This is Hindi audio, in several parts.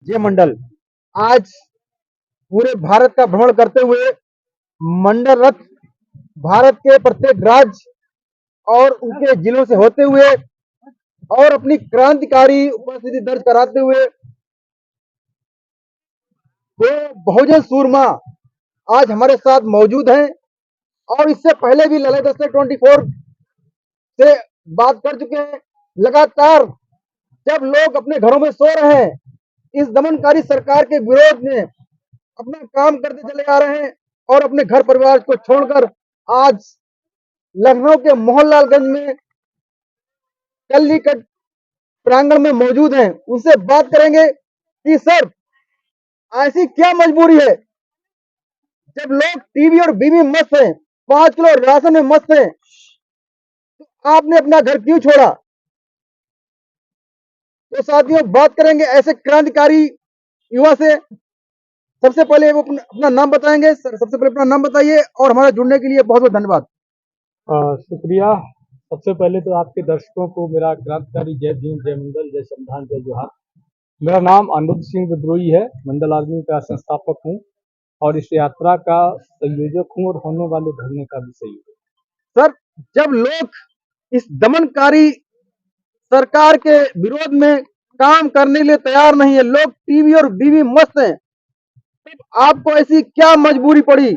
जय मंडल। आज पूरे भारत का भ्रमण करते हुए मंडल रथ भारत के प्रत्येक राज्य और उनके जिलों से होते हुए और अपनी क्रांतिकारी उपस्थिति दर्ज कराते हुए दो बहुजन सूरमा आज हमारे साथ मौजूद हैं और इससे पहले भी लड़ाई दस्ते 24 से बात कर चुके हैं। लगातार जब लोग अपने घरों में सो रहे हैं, इस दमनकारी सरकार के विरोध में अपना काम करते चले आ रहे हैं और अपने घर परिवार को छोड़कर आज लखनऊ के मोहनलालगंज में कल्लीकट प्रांगण में मौजूद हैं। उनसे बात करेंगे कि सर, ऐसी क्या मजबूरी है जब लोग टीवी और बीवी मस्त हैं, 5 किलो राशन में मस्त हैं, तो आपने अपना घर क्यों छोड़ा। तो साथियों, बात करेंगे ऐसे क्रांतिकारी युवा से। सबसे पहले वो अपना नाम बताएंगे। सर, सबसे पहले अपना नाम बताइए और हमारा जुड़ने के लिए बहुत बहुत धन्यवाद। शुक्रिया। सबसे पहले तो आपके दर्शकों को मेरा क्रांतिकारी जय भीम, जय मंडल, जय संविधान, जय जोहार। मेरा नाम अनिरुद्ध सिंह विद्रोही है। मंडल आर्मी का संस्थापक हूँ और इस यात्रा का संयोजक हूँ और होने वाले धरने का भी संयोजक। सर, जब लोग इस दमनकारी सरकार के विरोध में काम करने के लिए तैयार नहीं है, लोग टीवी और बीवी मस्त हैं, तब आपको ऐसी क्या मजबूरी पड़ी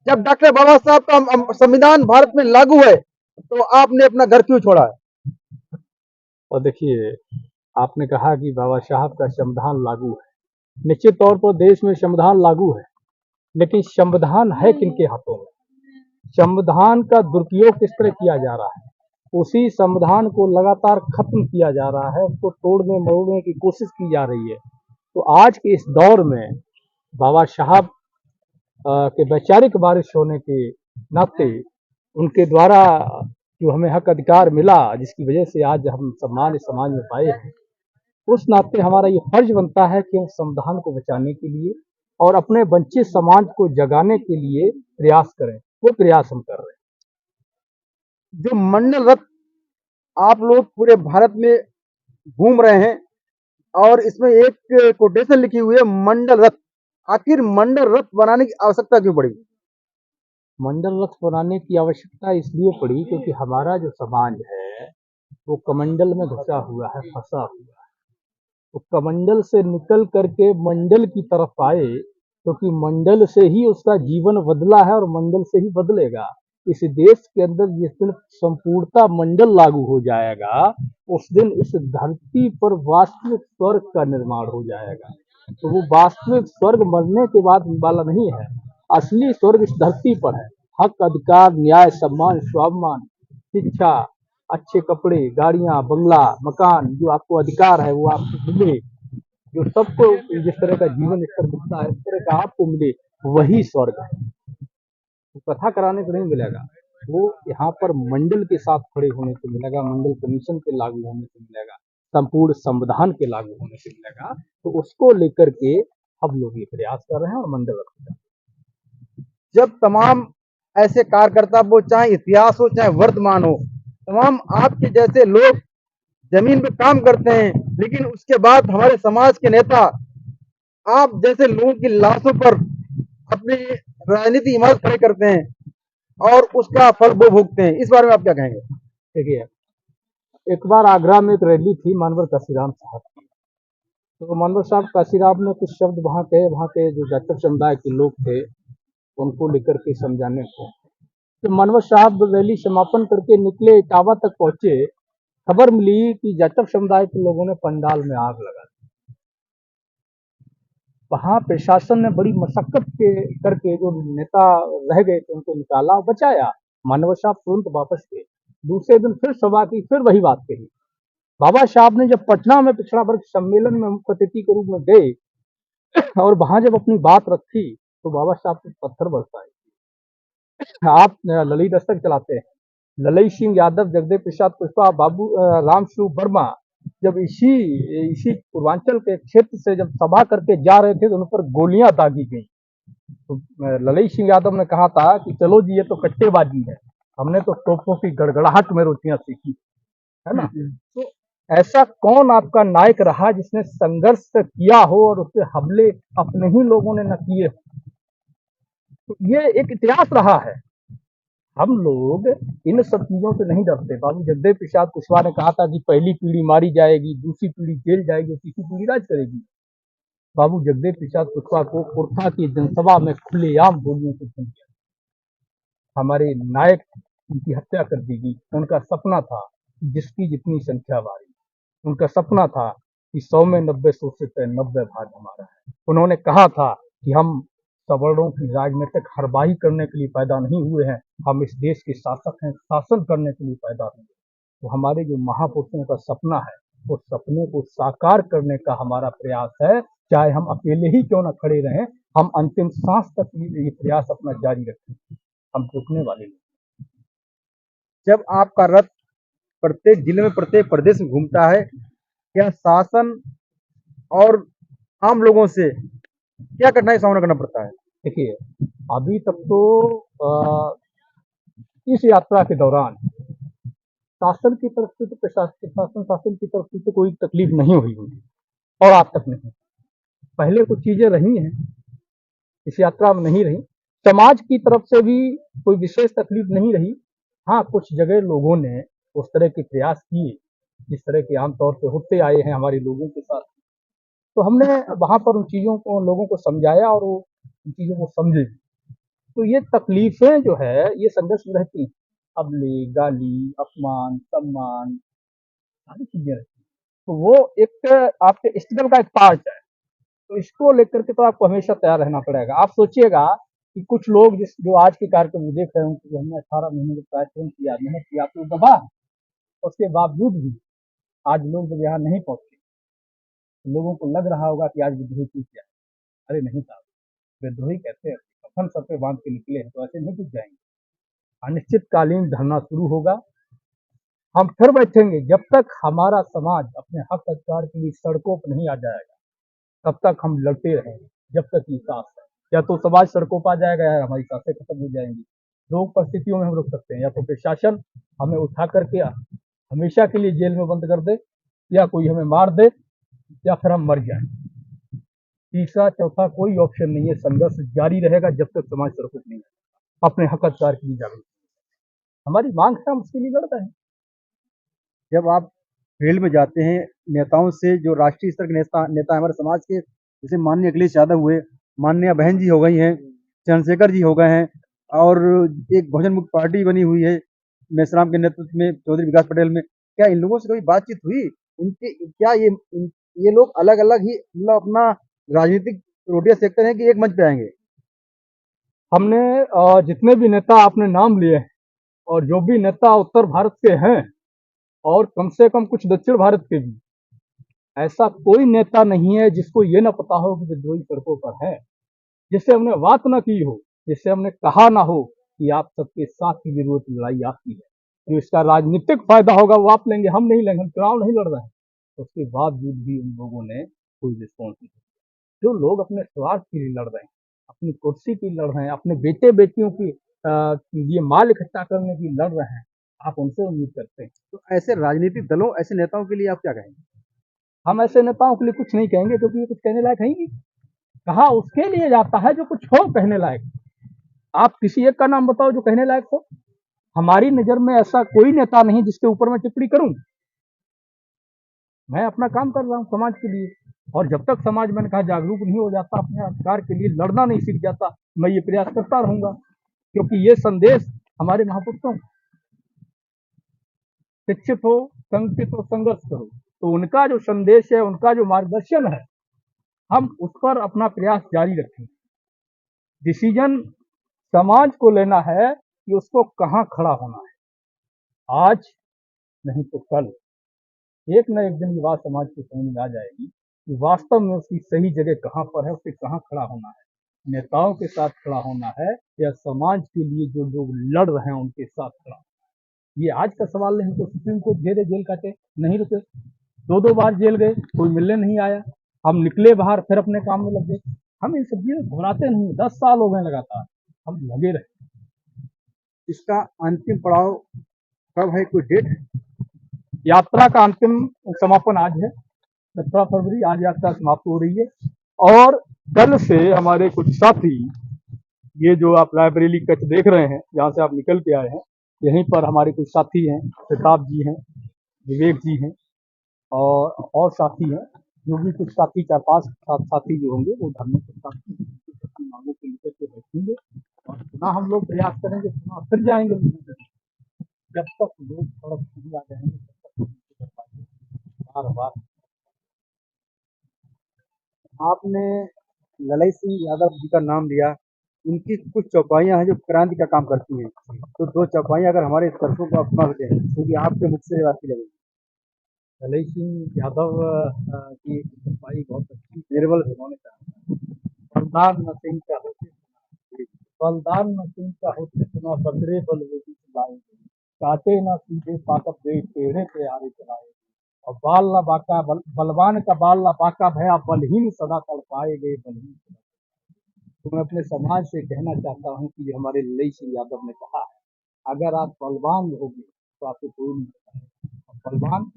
जब डॉक्टर बाबा साहब का संविधान भारत में लागू है तो आपने अपना घर क्यों छोड़ा है। और देखिए, आपने कहा कि बाबा साहब का संविधान लागू है। निश्चित तौर पर देश में संविधान लागू है, लेकिन संविधान है किनके हाथों में? संविधान का दुरुपयोग किस तरह किया जा रहा है, उसी संविधान को लगातार खत्म किया जा रहा है, उसको तोड़ने मरोड़ने की कोशिश की जा रही है। तो आज के इस दौर में बाबा साहब के वैचारिक वारिस होने के नाते उनके द्वारा जो हमें हक अधिकार मिला, जिसकी वजह से आज हम सम्मान इस समाज में पाए हैं, उस नाते हमारा ये फर्ज बनता है कि हम संविधान को बचाने के लिए और अपने वंचित समाज को जगाने के लिए प्रयास करें। वो प्रयास हम कर रहे हैं। जो मंडल रथ आप लोग पूरे भारत में घूम रहे हैं और इसमें एक कोटेशन लिखी हुई है मंडल रथ, आखिर मंडल रथ बनाने की आवश्यकता क्यों पड़ी। मंडल रथ बनाने की आवश्यकता इसलिए पड़ी क्योंकि हमारा जो समाज है वो कमंडल में घुसा हुआ है, फंसा हुआ है। तो कमंडल से निकल करके मंडल की तरफ आए, क्योंकि मंडल से ही उसका जीवन बदला है और मंडल से ही बदलेगा। इस देश के अंदर जिस दिन संपूर्णता मंडल लागू हो जाएगा, उस दिन इस धरती पर वास्तविक स्वर्ग का निर्माण हो जाएगा। तो वो वास्तविक स्वर्ग मरने के बाद वाला नहीं है, असली स्वर्ग इस धरती पर है। हक, अधिकार, न्याय, सम्मान, स्वाभिमान, शिक्षा, अच्छे कपड़े, गाड़ियां, बंगला, मकान, जो आपको अधिकार है वो आपको मिले, जो सबको जिस तरह का जीवन स्तर मिलता है इस तरह का आपको मिले, वही स्वर्ग है। तो कथा कराने को नहीं मिलेगा, वो यहाँ पर मंडल के साथ खड़े होने से मिलेगा, मंडल कमीशन के लागू होने से मिलेगा, संपूर्ण संविधान के लागू होने से मिलेगा। तो उसको लेकर के हम लोग ये प्रयास कर रहे हैं और मंडल रखेगा। जब तमाम ऐसे कार्यकर्ता, वो चाहे इतिहास हो चाहे वर्तमान हो, तमाम आपके जैसे लोग जमीन पे काम करते हैं, लेकिन उसके बाद हमारे समाज के नेता आप जैसे लोगों की लाशों पर अपनी राजनीति इमारत खड़े करते हैं और उसका फल वो भोगते हैं। इस बारे में आप क्या कहेंगे। देखिए, एक बार आगरा में एक रैली थी मानवर काशीराम साहब की। तो मानवर साहब काशीराम ने कुछ शब्द वहाँ के जो जाटव समुदाय के लोग थे उनको लेकर के समझाने को। तो मानवर साहब रैली समापन करके निकले, इटावा तक पहुंचे, खबर मिली कि जाटव समुदाय के लोगों ने पंडाल में आग लगा दी। वहां प्रशासन ने बड़ी मशक्कत करके जो नेता रह गए थे उनको निकाला, बचाया। मानवर साहब तुरंत वापस गए। दूसरे दिन फिर सभा की, फिर वही बात कही। बाबा साहब ने जब पटना में पिछड़ा वर्ग सम्मेलन में मुख्य अतिथि के रूप में गए और वहां जब अपनी बात रखी तो बाबा साहब को पत्थर बरसाए। आप ललित दस्तक चलाते हैं, ललई सिंह यादव, जगदेव प्रसाद पुष्पा, बाबू रामस्वरूप वर्मा जब इसी पूर्वांचल के क्षेत्र से जब सभा करके जा रहे थे तो उन पर गोलियां दागी गई। तो ललई सिंह यादव ने कहा था कि चलो जी, ये तो कट्टेबाजी है, हमने तो तोपों की गड़गड़ाहट में रोटियां सीखी है ना। तो ऐसा कौन आपका नायक रहा जिसने संघर्ष किया हो और उसके हमले अपने ही लोगों ने न किए हो? तो ये एक इतिहास रहा है। हम लोग इन सब चीजों से नहीं डरते। बाबू जगदेव प्रसाद कुशवाहा ने कहा था कि पहली पीढ़ी मारी जाएगी, दूसरी पीढ़ी जेल जाएगी और तीसरी पीढ़ी राज करेगी। बाबू जगदेव प्रसाद कुशवाहा को कुर्था की जनसभा में खुलेआम गोलियों से खून किया। हमारे नायक की हत्या कर दी गई। उनका सपना था कि जिसकी जितनी संख्या बारी, उनका सपना था कि 100 में 90, 100 से 90 भाग हमारा है। उन्होंने कहा था कि हम सवर्णों की राजनीतिक हरबाही करने के लिए पैदा नहीं हुए हैं, हम इस देश के शासक हैं, शासन करने के लिए पैदा हुए। तो हमारे जो महापुरुषों का सपना है, उस सपने को साकार करने का हमारा प्रयास है। चाहे हम अकेले ही क्यों न खड़े रहें, हम अंतिम सांस तक ये प्रयास अपना जारी रखें। हम रुकने वाले नहीं। जब आपका रथ प्रत्येक जिले में, प्रत्येक प्रदेश में घूमता है, क्या शासन और आम लोगों से क्या कठिनाई का सामना करना पड़ता है? देखिए, अभी तक तो इस यात्रा के दौरान शासन की तरफ से तो शासन की तरफ से तो कोई तकलीफ नहीं हुई होगी और आज तक नहीं। पहले कुछ चीजें रही हैं, इस यात्रा में नहीं रही। समाज की तरफ से भी कोई विशेष तकलीफ नहीं रही। हाँ, कुछ जगह लोगों ने उस तरह के प्रयास किए जिस तरह के आमतौर पे होते आए हैं हमारे लोगों के साथ। तो हमने वहां पर उन चीजों को लोगों को समझाया और वो उन चीजों को समझे। तो ये तकलीफें जो है ये संघर्ष में रहती हैं। अबले, गाली, अपमान, सम्मान, सारी चीजें रहती हैं। तो वो एक आपके स्ट्रगल का एक पार्ट है। तो इसको लेकर के तो आपको हमेशा तैयार रहना पड़ेगा। आप सोचिएगा कि कुछ लोग जो आज के कार्यक्रम देख रहे हों कि हमने 18 महीने का कार्यक्रम किया, मेहनत किया, तो दबा, उसके बावजूद भी आज लोग जब यहाँ नहीं पहुंचे, तो लोगों को लग रहा होगा कि आज विद्रोही टूट गया। अरे नहीं साहब, विद्रोही कहते हैं कफन सर पे बांध के निकले हैं, तो ऐसे नहीं टूट जाएंगे। अनिश्चितकालीन धरना शुरू होगा। हम फिर बैठेंगे जब तक हमारा समाज अपने हक अधिकार के लिए सड़कों पर नहीं आ जाएगा, तब तक हम लड़ते रहेंगे जब तक ये सांस है। या तो समाज सड़कों पर आ जाएगा या हमारी सांसें खत्म हो जाएंगी। दो परिस्थितियों में हम रुक सकते हैं, या तो प्रशासन हमें उठा करके हमेशा के लिए जेल में बंद कर दे, या कोई हमें मार दे, या फिर हम मर जाएं। तीसरा चौथा कोई ऑप्शन नहीं है। संघर्ष जारी रहेगा जब तक समाज सड़कों पर नहीं आएगा। अपने हक अधिकार के लिए जागरूक, हमारी मांग है, हम उसके लिए लड़ रहे हैं। जब आप फील्ड में जाते हैं नेताओं से, जो राष्ट्रीय स्तर के नेता हमारे समाज के, जैसे माननीय अखिलेश यादव हुए, माननीय बहन जी हो गई हैं, चंद्रशेखर जी हो गए हैं, और एक बहुजन मुक्त पार्टी बनी हुई है मेश्राम के नेतृत्व में, चौधरी विकास पटेल में, क्या इन लोगों से कोई बातचीत हुई? इनके क्या ये लोग अलग अलग ही मतलब अपना राजनीतिक रोटियां सेकते हैं कि एक मंच पे आएंगे? हमने जितने भी नेता आपने नाम लिए हैं, और जो भी नेता उत्तर भारत के हैं और कम से कम कुछ दक्षिण भारत के भी, ऐसा कोई नेता नहीं है जिसको ये ना पता हो कि विद्रोही सड़कों पर है, जिससे हमने बात ना की हो, जिससे हमने कहा ना हो कि आप सबके साथ की जरूरत लड़ाई आपकी है, जो इसका राजनीतिक फायदा होगा वो आप लेंगे, हम नहीं लेंगे, हम चुनाव नहीं लड़ रहे हैं। उसके बावजूद भी उन लोगों ने कोई रिस्पॉन्स नहीं दिया। जो लोग अपने स्वार्थ के लिए लड़ रहे हैं, अपनी कुर्सी के लिए लड़ रहे हैं, अपने बेटे बेटियों की लिए माल इकट्ठा करने की लड़ रहे हैं, आप उनसे उम्मीद करते हैं। तो ऐसे राजनीतिक दलों, ऐसे नेताओं के लिए आप क्या कहेंगे? हम ऐसे नेताओं के लिए कुछ नहीं कहेंगे, क्योंकि ये कुछ कहने लायक है ही नहीं। कहा उसके लिए जाता है जो कुछ हो कहने लायक। आप किसी एक का नाम बताओ जो कहने लायक हो। हमारी नजर में ऐसा कोई नेता नहीं जिसके ऊपर मैं टिप्पणी करूं। मैं अपना काम कर रहा हूं समाज के लिए, और जब तक समाज, मैंने कहा, जागरूक नहीं हो जाता, अपने अधिकार के लिए लड़ना नहीं सीख जाता, मैं ये प्रयास करता रहूंगा। क्योंकि ये संदेश हमारे महापुरुषों, शिक्षित हो, संगठित हो, संघर्ष करो, तो उनका जो संदेश है, उनका जो मार्गदर्शन है, हम उस पर अपना प्रयास जारी रखें। डिसीजन समाज को लेना है कि उसको कहाँ खड़ा होना है। आज नहीं तो कल एक न एक दिन ये बात समाज को समझ में आ जाएगी कि वास्तव में उसकी सही जगह कहाँ पर है, उसे कहाँ खड़ा होना है। नेताओं के साथ खड़ा होना है या समाज के लिए जो लोग लड़ रहे हैं उनके साथ खड़ा होना है। ये आज का सवाल नहीं। तो सुप्रीम कोर्ट घेरे, जेल काटे, नहीं रुके, 2-2 बार जेल गए, कोई मिलने नहीं आया। हम निकले बाहर, फिर अपने काम में लग गए। हम इन सब चीजें घबराते नहीं। 10 साल हो गए लगातार हम लगे रहे। इसका अंतिम पड़ाव कब है, कोई डेट है? यात्रा का अंतिम समापन आज है, 17 फरवरी, आज यात्रा समाप्त हो रही है। और कल से हमारे कुछ साथी, ये जो आप रायबरेली कच्छ देख रहे हैं, जहाँ से आप निकल के आए हैं, यहीं पर हमारे कुछ साथी हैं, प्रताप जी हैं, विवेक जी हैं और साथी हैं। जो भी कुछ साथी, 4-5 साथी जो होंगे वो धरने के साथी अपनी मांगों को लेकर के बैठेंगे और पुनः हम लोग प्रयास करेंगे, पुनः फिर जाएंगे। जब तक लोग सड़क नहीं आ जाएंगे तब तक नहीं कर पाएंगे। बार बार आपने ललई सिंह यादव जी का नाम लिया, उनकी कुछ चौपाइयाँ हैं जो क्रांति का काम करती हैं, तो 2 चौपाइयाँ अगर हमारे दर्शकों को आप सुना दें, क्योंकि आपके मुख से ये बात लगेगी। ललई सिंह यादव की चौपाई बहुत अच्छी, निर्बल उन्होंने कहा, बलदार न सिंह का होते, बलदार न सिंह का होते सुना, बदरे बलवेदी चलाए, काटे न सीधे पाकप गए, टेढ़े पे आरे चलाए, और बाल न बाका बलवान का बाल न बाका भया, बलहीन सदा तड़पाए गए, बलहीन सदा। तो मैं अपने समाज से कहना चाहता हूँ कि जो हमारे ललई सिंह यादव ने कहा है, अगर आप बलवान रहोगे तो आपको कोई नहीं सकता। बलवान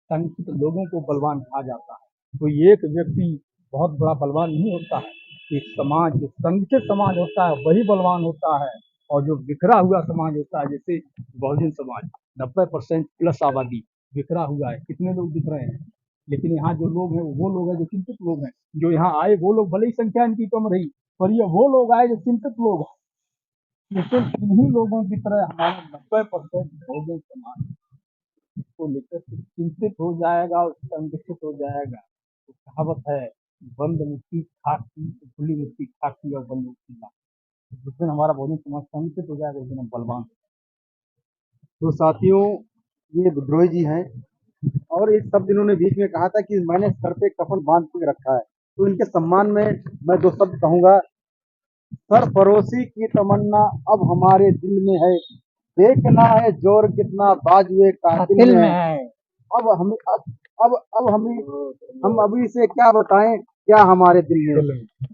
संगठित लोगों को बलवान कहा जाता है। कोई एक व्यक्ति बहुत बड़ा बलवान नहीं होता है, एक समाज, जो संगठित समाज होता है वही बलवान होता है। और जो बिखरा हुआ समाज होता है, जैसे बहुजन समाज, 90% प्लस आबादी बिखरा हुआ है, कितने लोग दिख रहे हैं, लेकिन यहाँ जो लोग हैं वो लोग हैं जो चिंतित लोग हैं। जो यहाँ आए वो लोग, भले ही संख्या इनकी कम रही, पर ये वो लोग आए जो चिंतित लोग हैं। लेकिन इन्हीं लोगों की तरह हमारा 90% बहुजन समाज को लेकर के चिंतित हो जाएगा और संगठित हो जाएगा। तो कहावत है, बंद मुट्ठी खाक की, खुली मुट्ठी खाक की और बंद मुट्ठी लाख। जिस दिन हमारा बहुजन समाज संगठित हो जाएगा उस दिन हम बलवान। तो साथियों, ये विद्रोही जी हैं और एक शब्द इन्होंने बीच में कहा था कि मैंने सर पे कफन बांध के रखा है, तो इनके सम्मान में मैं 2 शब्द कहूँगा। सरफरोशी की तमन्ना अब हमारे दिल में है, देखना है जोर कितना बाजुए कातिल में है। अब हमें अब हमें हम अभी से क्या बताएं क्या हमारे दिल में है।